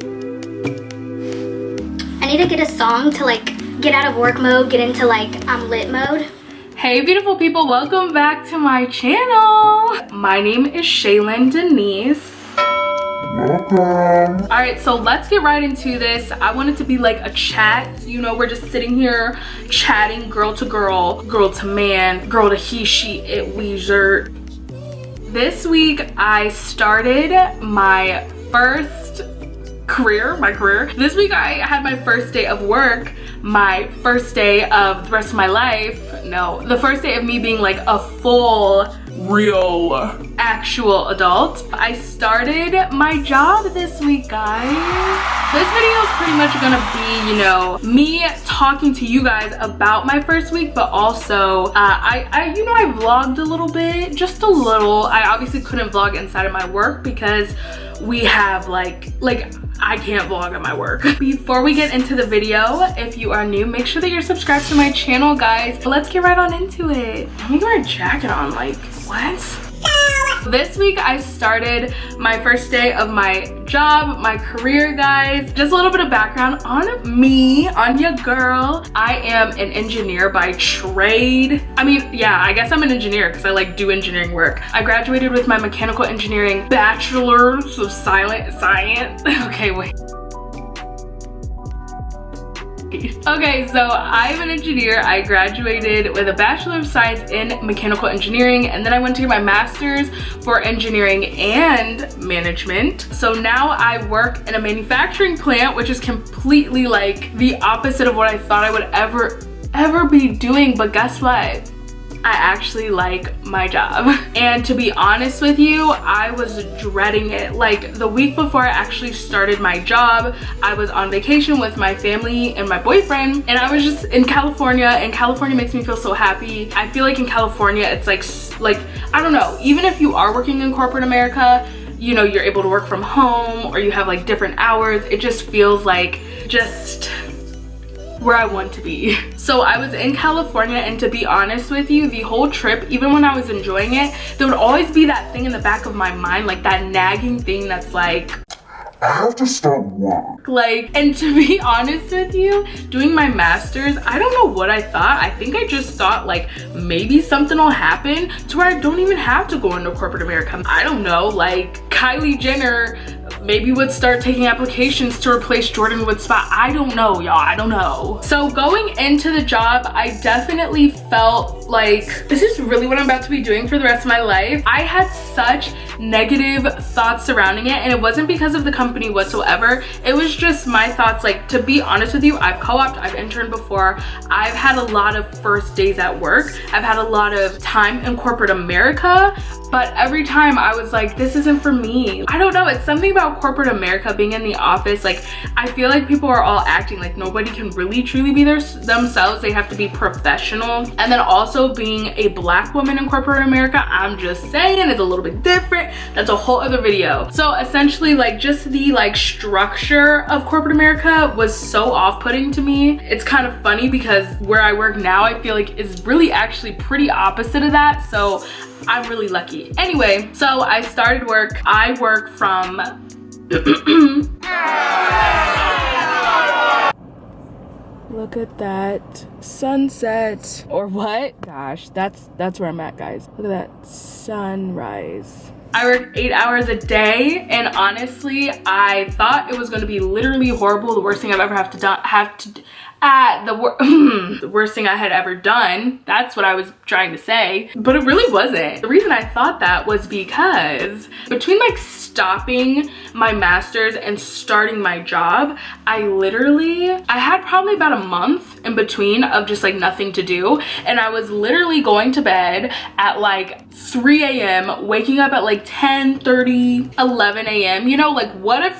I need to get a song to like get out of work mode, get into like lit mode. Hey beautiful people, welcome back to my channel. My name is Shaylynn Denise. Welcome. Alright, so let's get right into this. I want it to be like a chat. You know, we're just sitting here chatting, girl to girl, girl to man, girl to he, she, it, we, zer. This week I started my first career. This week I had my first day of work, my first day of the rest of my life. No, the first day of me being like a full, real, actual adult. I started my job this week, guys. This video is pretty much gonna be, you know, me talking to you guys about my first week, but also I vlogged a little bit, just a little. I obviously couldn't vlog inside of my work because we have like I can't vlog at my work. Before we get into the video, if you are new, make sure that you're subscribed to my channel, guys. Let's get right on into it. Let me get my jacket on, like, what? This week I started my first day of my job, my career, guys. Just a little bit of background on me, on your girl. I am an engineer by trade. I mean, yeah, I guess I'm an engineer because I like do engineering work. I graduated with my mechanical engineering bachelor's of science. Okay, wait. Okay, so I'm an engineer. I graduated with a Bachelor of Science in Mechanical Engineering, and then I went to get my master's for engineering and management. So now I work in a manufacturing plant, which is completely like the opposite of what I thought I would ever be doing. But guess what? I actually like my job. And to be honest with you, I was dreading it. Like the week before I actually started my job, I was on vacation with my family and my boyfriend, and I was just in California, and California makes me feel so happy. I feel like in California, it's like I don't know, even if you are working in corporate America, you know, you're able to work from home or you have like different hours. It just feels like just where I want to be. So I was in California, and to be honest with you, the whole trip, even when I was enjoying it, there would always be that thing in the back of my mind, like that nagging thing that's like, I have to start work. Like, and to be honest with you, doing my master's, I don't know what I thought. I think I just thought like maybe something will happen to where I don't even have to go into corporate America. I don't know, like Kylie Jenner maybe would start taking applications to replace Jordan Wood's spot. I don't know, y'all, I don't know. So going into the job, I definitely felt like this is really what I'm about to be doing for the rest of my life. I had such negative thoughts surrounding it, and it wasn't because of the company whatsoever. It was just my thoughts. Like, to be honest with you, I've co-opted, I've interned before. I've had a lot of first days at work. I've had a lot of time in corporate America, but every time I was like, this isn't for me. I don't know, it's something about corporate America being in the office. Like, I feel like people are all acting like nobody can really truly be themselves. They have to be professional. And then also being a Black woman in corporate America, I'm just saying, it's a little bit different. That's a whole other video. So essentially, like, just the like structure of corporate America was so off-putting to me. It's kind of funny because where I work now, I feel like is really actually pretty opposite of that. So I'm really lucky. Anyway, so I started work. I work from look at that sunset, or what? Gosh, that's where I'm at, guys. Look at that sunrise. I work 8 hours a day, and honestly, I thought it was going to be literally horrible. The worst thing I've ever the worst thing I had ever done. That's what I was trying to say, but it really wasn't. The reason I thought that was because between like stopping my master's and starting my job, I had probably about a month in between of just like nothing to do, and I was literally going to bed at like 3 a.m., waking up at like 10:30, 11 a.m. You know, like what a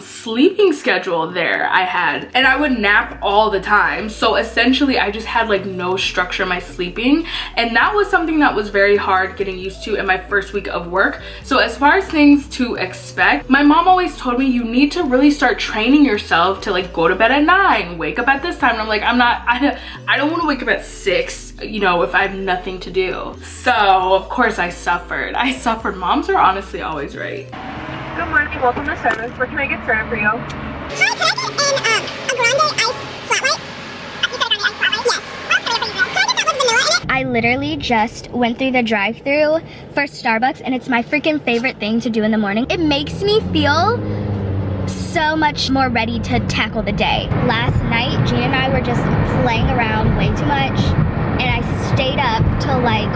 sleeping schedule there I had. And I would nap all the time. So essentially I just had like no structure in my sleeping, and that was something that was very hard getting used to in my first week of work. So as far as things to expect, my mom always told me you need to really start training yourself to like go to bed at 9, wake up at this time. And I'm like, I don't want to wake up at 6, you know, if I have nothing to do. So of course I suffered. Moms are honestly always right. Good morning, welcome to service. What can I get started for you? Hi, can I get in a grande iced flat white? You said a grande iced flat white? Yes. What flavor for you, girl? Can I get that with vanilla in it? I literally just went through the drive-thru for Starbucks, and it's my freaking favorite thing to do in the morning. It makes me feel so much more ready to tackle the day. Last night, Gina and I were just playing around way too much, and I stayed up till like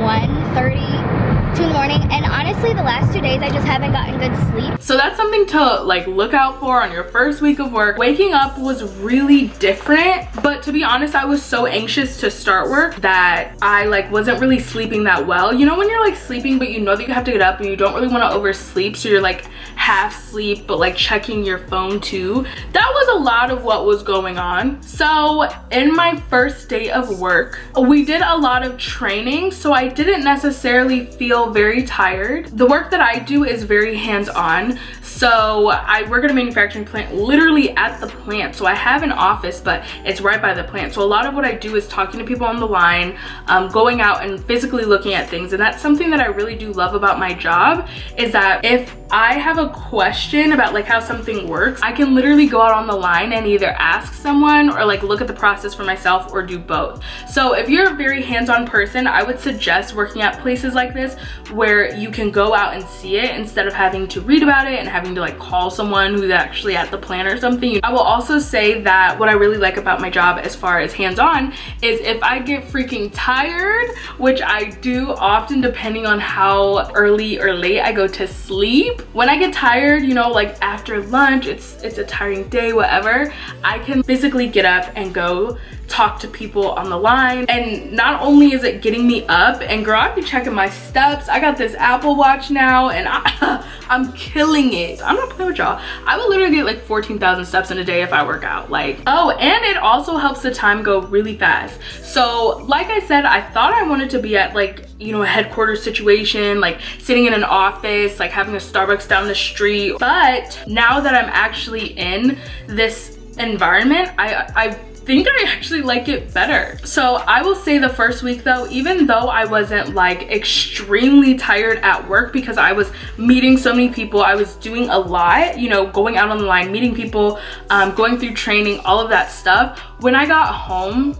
1:30, 2 in the morning, and honestly the last 2 days I just haven't gotten good sleep. So that's something to like look out for on your first week of work. Waking up was really different, but to be honest, I was so anxious to start work that I like wasn't really sleeping that well. You know when you're like sleeping but you know that you have to get up and you don't really want to oversleep, so you're like half sleep but like checking your phone too. That was a lot of what was going on. So in my first day of work, we did a lot of training, so I didn't necessarily feel very tired. The work that I do is very hands-on. So I work at a manufacturing plant, literally at the plant. So I have an office, but it's right by the plant. So a lot of what I do is talking to people on the line, going out and physically looking at things. And that's something that I really do love about my job, is that if I have a question about like how something works, I can literally go out on the line and either ask someone or like look at the process for myself or do both. So if you're a very hands-on person, I would suggest working at places like this where you can go out and see it instead of having to read about it and having to like call someone who's actually at the plant or something. I will also say that what I really like about my job as far as hands-on is if I get freaking tired, which I do often depending on how early or late I go to sleep. When I get tired, you know, like after lunch, it's a tiring day, whatever, I can physically get up and go talk to people on the line. And not only is it getting me up, and girl, I be checking my steps. I got this Apple Watch now and I'm killing it. I'm not playing with y'all. I will literally get like 14,000 steps in a day if I work out. Like, oh, and it also helps the time go really fast. So like I said, I thought I wanted to be at like, you know, a headquarters situation, like sitting in an office, like having a Starbucks down the street. But now that I'm actually in this environment, I think I actually like it better. So I will say the first week though, even though I wasn't like extremely tired at work because I was meeting so many people, I was doing a lot, you know, going out on the line, meeting people, going through training, all of that stuff. When I got home,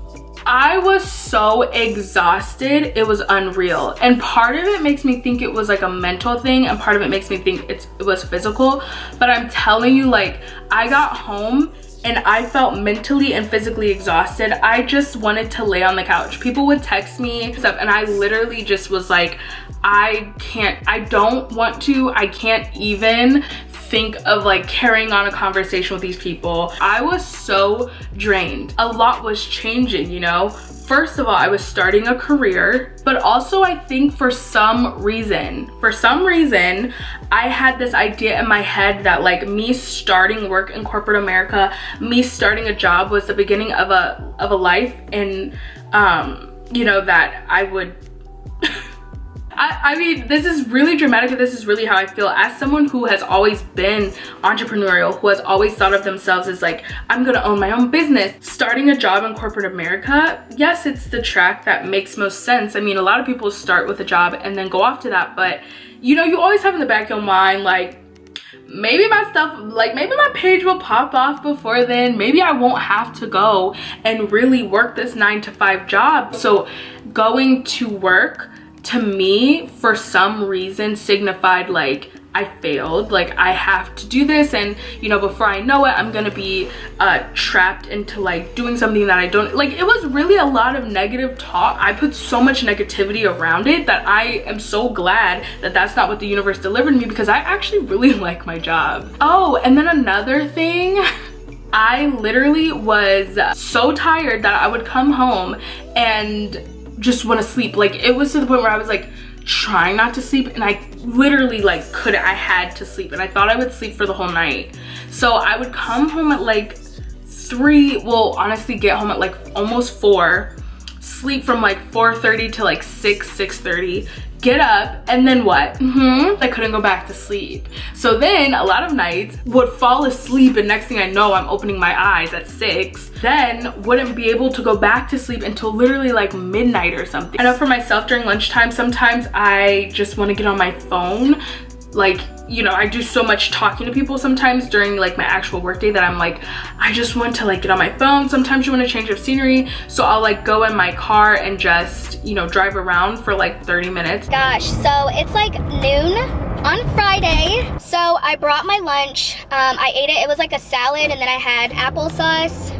I was so exhausted, it was unreal. And part of it makes me think it was like a mental thing, and part of it makes me think it was physical. But I'm telling you, like, I got home and I felt mentally and physically exhausted. I just wanted to lay on the couch. People would text me stuff and I literally just was like, I don't want to, I can't even think of like carrying on a conversation with these people. I was so drained. A lot was changing, you know? First of all, I was starting a career, but also I think for some reason, I had this idea in my head that like me starting work in corporate America, me starting a job was the beginning of a life, and you know, that I would I mean, this is really dramatic, but this is really how I feel. As someone who has always been entrepreneurial, who has always thought of themselves as like, I'm gonna own my own business. Starting a job in corporate America, yes, it's the track that makes most sense. I mean, a lot of people start with a job and then go off to that, but you know, you always have in the back of your mind, like, maybe my stuff, like maybe my page will pop off before then. Maybe I won't have to go and really work this 9-to-5 job. So going to work, to me, for some reason, signified like I failed, like I have to do this, and you know, before I know it, I'm gonna be trapped into like doing something that I don't like. It was really a lot of negative talk. I put so much negativity around it that I am so glad that that's not what the universe delivered me, because I actually really like my job. Oh, and then another thing, I literally was so tired that I would come home and just want to sleep. Like, it was to the point where I was like trying not to sleep, and I literally like couldn't. I had to sleep, and I thought I would sleep for the whole night. So I would come home at like 3, well honestly get home at like almost 4, sleep from like 4:30 to like 6:30, get up, and then what? I couldn't go back to sleep. So then a lot of nights would fall asleep, and next thing I know, I'm opening my eyes at 6, then wouldn't be able to go back to sleep until literally like midnight or something. I know for myself during lunchtime, sometimes I just want to get on my phone like, you know, I do so much talking to people sometimes during like my actual workday that I'm like, I just want to like get on my phone. Sometimes you want to change of scenery, so I'll like go in my car and just, you know, drive around for like 30 minutes. Gosh, so it's like noon on Friday. So I brought my lunch. I ate it. It was like a salad, and then I had applesauce.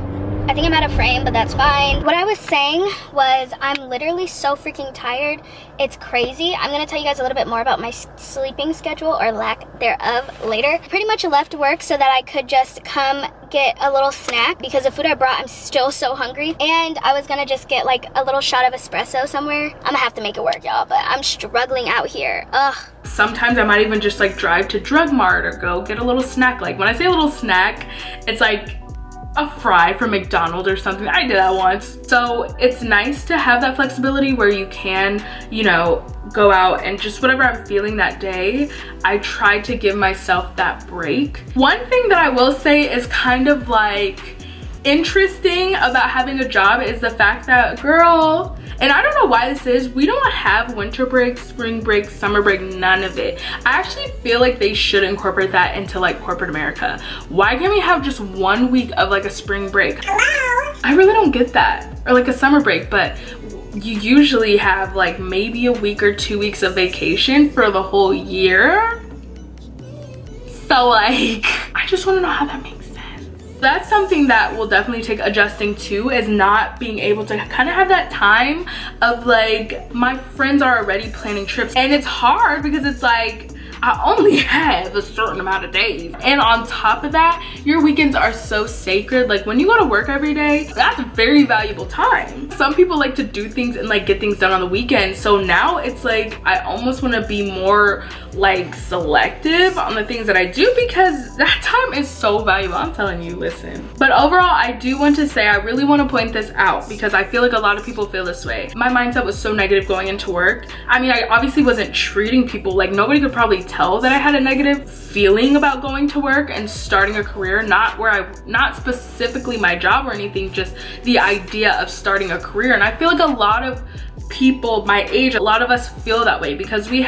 I think I'm out of frame, but that's fine. What I was saying was I'm literally so freaking tired. It's crazy. I'm gonna tell you guys a little bit more about my sleeping schedule, or lack thereof, later. Pretty much left work so that I could just come get a little snack, because the food I brought, I'm still so hungry. And I was gonna just get like a little shot of espresso somewhere. I'm gonna have to make it work, y'all, but I'm struggling out here. Ugh. Sometimes I might even just like drive to Drug Mart or go get a little snack. Like when I say a little snack, it's like a fry from McDonald's or something. I did that once. So it's nice to have that flexibility where you can, you know, go out and just whatever I'm feeling that day, I try to give myself that break. One thing that I will say is kind of like interesting about having a job is the fact that, girl, and I don't know why this is, we don't have winter break, spring break, summer break, none of it. I actually feel like they should incorporate that into like corporate America. Why can't we have just 1 week of like a spring break? Hello? I really don't get that. Or like a summer break, but you usually have like maybe a week or 2 weeks of vacation for the whole year. So like, I just wanna know how that makes sense. That's something that will definitely take adjusting to, is not being able to kind of have that time of like, my friends are already planning trips, and it's hard because it's like, I only have a certain amount of days. And on top of that, your weekends are so sacred. Like when you go to work every day, that's very valuable time. Some people like to do things and like get things done on the weekend. So now it's like, I almost want to be more like selective on the things that I do, because that time is so valuable. I'm telling you, listen. But overall, I do want to say, I really want to point this out because I feel like a lot of people feel this way. My mindset was so negative going into work. I mean, I obviously wasn't treating people like, nobody could probably tell that I had a negative feeling about going to work and starting a career. Not specifically my job or anything, just the idea of starting a career. And I feel like a lot of people my age, a lot of us feel that way because we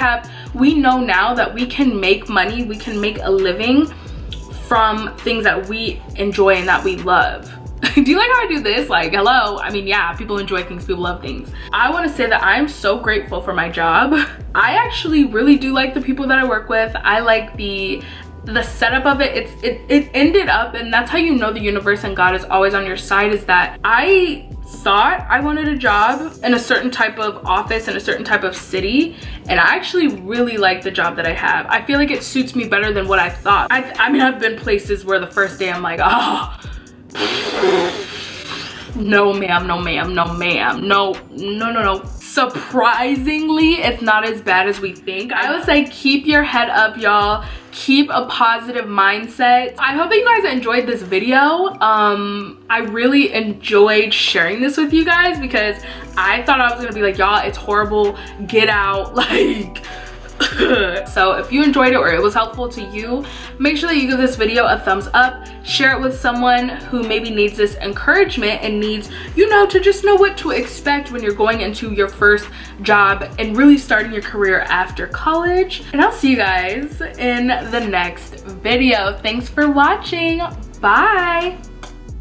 know now that we can make money, we can make a living from things that we enjoy and that we love. Do you like how I do this? Like, hello. I mean, yeah, people enjoy things, people love things. I want to say that I'm so grateful for my job. I actually really do like the people that I work with. I like the setup of it. It ended up, and that's how you know the universe and God is always on your side, is that I thought I wanted a job in a certain type of office in a certain type of city, and I actually really like the job that I have. I feel like it suits me better than what I thought. I mean, I've been places where the first day I'm like, oh, no ma'am, no ma'am, no ma'am, no. Surprisingly, it's not as bad as we think. I would say keep your head up, y'all. Keep a positive mindset. I hope that you guys enjoyed this video. I really enjoyed sharing this with you guys because I thought I was gonna be like, y'all, it's horrible, get out, like. So if you enjoyed it or it was helpful to you, make sure that you give this video a thumbs up, share it with someone who maybe needs this encouragement and needs, you know, to just know what to expect when you're going into your first job and really starting your career after college. And I'll see you guys in the next video. Thanks for watching. Bye.